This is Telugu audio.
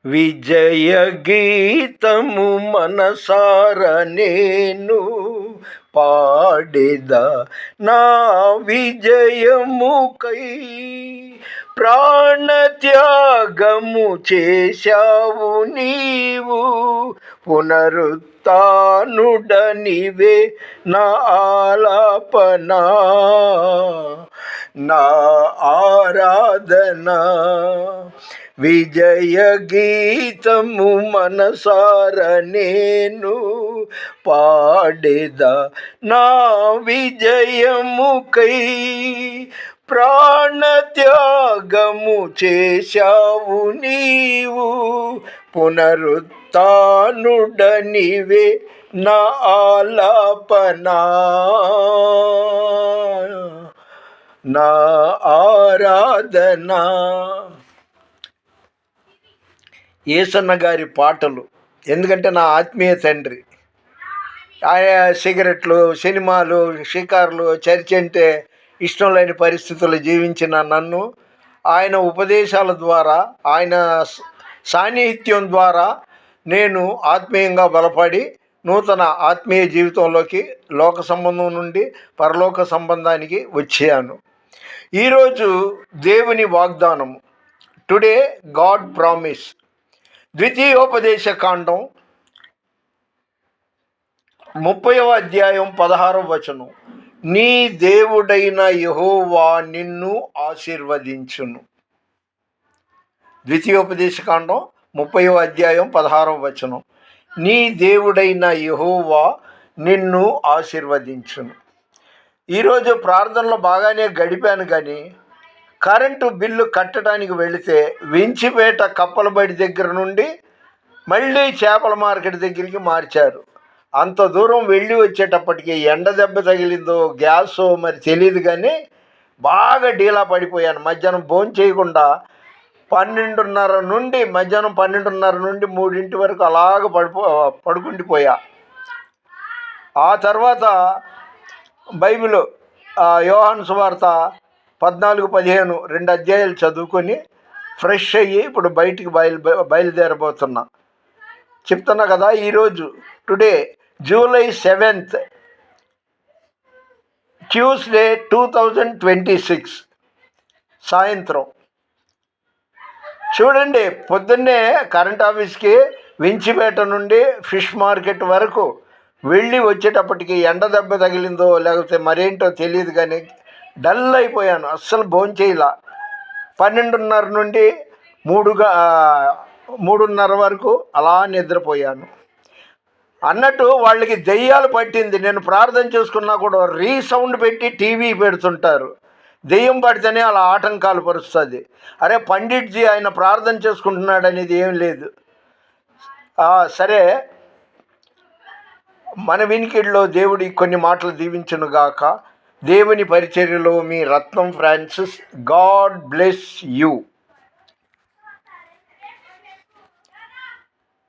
విజయ గీతము మనసార నేను పాడెద నా విజయముకై ప్రాణత్యాగము చేశావు నీవు పునరుత్థానుడనివే నా ఆలాపన నా ఆరాధన విజయ గీతము మనసార నేను పాడెద నా విజయముకై ప్రాణత్యాగము చేశావు నీవు పునరుత్థానుడనివే నా ఆలాపన నా ఆరాధన. యేసన్న గారి పాటలు, ఎందుకంటే నా ఆత్మీయ తండ్రి. ఆయన సిగరెట్లు, సినిమాలు, షికార్లు, చర్చ్ అంటే ఇష్టం లేని పరిస్థితులు జీవించిన నన్ను ఆయన ఉపదేశాల ద్వారా, ఆయన సాన్నిహిత్యం ద్వారా నేను ఆత్మీయంగా బలపడి నూతన ఆత్మీయ జీవితంలోకి లోక సంబంధం నుండి పరలోక సంబంధానికి వచ్చాను. ఈరోజు దేవుని వాగ్దానం, టుడే గాడ్ ప్రామిస్, ద్వితీయోపదేశ కాండం 30వ అధ్యాయం 16వ వచనం. నీ దేవుడైన యెహోవా నిన్ను ఆశీర్వదించును. ద్వితీయోపదేశ కాండం 30వ అధ్యాయం 16వ వచనం. నీ దేవుడైన యెహోవా నిన్ను ఆశీర్వదించును. ఈరోజు ప్రార్థనలో బాగానే గడిపాను, కానీ కరెంటు బిల్లు కట్టడానికి వెళితే వించిపేట కప్పలబడి దగ్గర నుండి మళ్ళీ చేపల మార్కెట్ దగ్గరికి మార్చారు. అంత దూరం వెళ్ళి వచ్చేటప్పటికి ఎండ దెబ్బ తగిలిందో గ్యాసో మరి తెలియదు, కానీ బాగా డీలా పడిపోయాను. మధ్యాహ్నం భోజనం చేయకుండా మధ్యాహ్నం 12:30 నుండి 3 వరకు అలాగ పడుకుండిపోయా. ఆ తర్వాత బైబిల్ యోహాను సువార్త 14-15 2 అధ్యాయాలు చదువుకొని ఫ్రెష్ అయ్యి ఇప్పుడు బయటికి బయలుదేరబోతున్నా. చెప్తున్నా కదా, ఈరోజు టుడే July 7th, ట్యూస్డే 2026 సాయంత్రం. చూడండి, పొద్దున్నే కరెంట్ ఆఫీస్కి వించిపేట నుండి ఫిష్ మార్కెట్ వరకు వెళ్ళి వచ్చేటప్పటికి ఎండ దెబ్బ తగిలిందో లేకపోతే మరేంటో తెలియదు, కానీ డల్ అయిపోయాను. అస్సలు భోంచేయలా. 12:30 నుండి 3:30 వరకు అలా నిద్రపోయాను. అన్నట్టు వాళ్ళకి దెయ్యాలు పట్టింది. నేను ప్రార్థన చేసుకున్నా కూడా రీసౌండ్ పెట్టి టీవీ పెడుతుంటారు. దెయ్యం పడితేనే అలా ఆటంకాలు పరుస్తుంది. అరే పండిట్జీ ఆయన ప్రార్థన చేసుకుంటున్నాడు అనేది ఏం లేదు. సరే, మన వినికిడిలో దేవుడి కొన్ని మాటలు దీవించునుగాక. దేవుని పరిచర్యలో మీ రత్నం ఫ్రాన్సిస్. God bless you.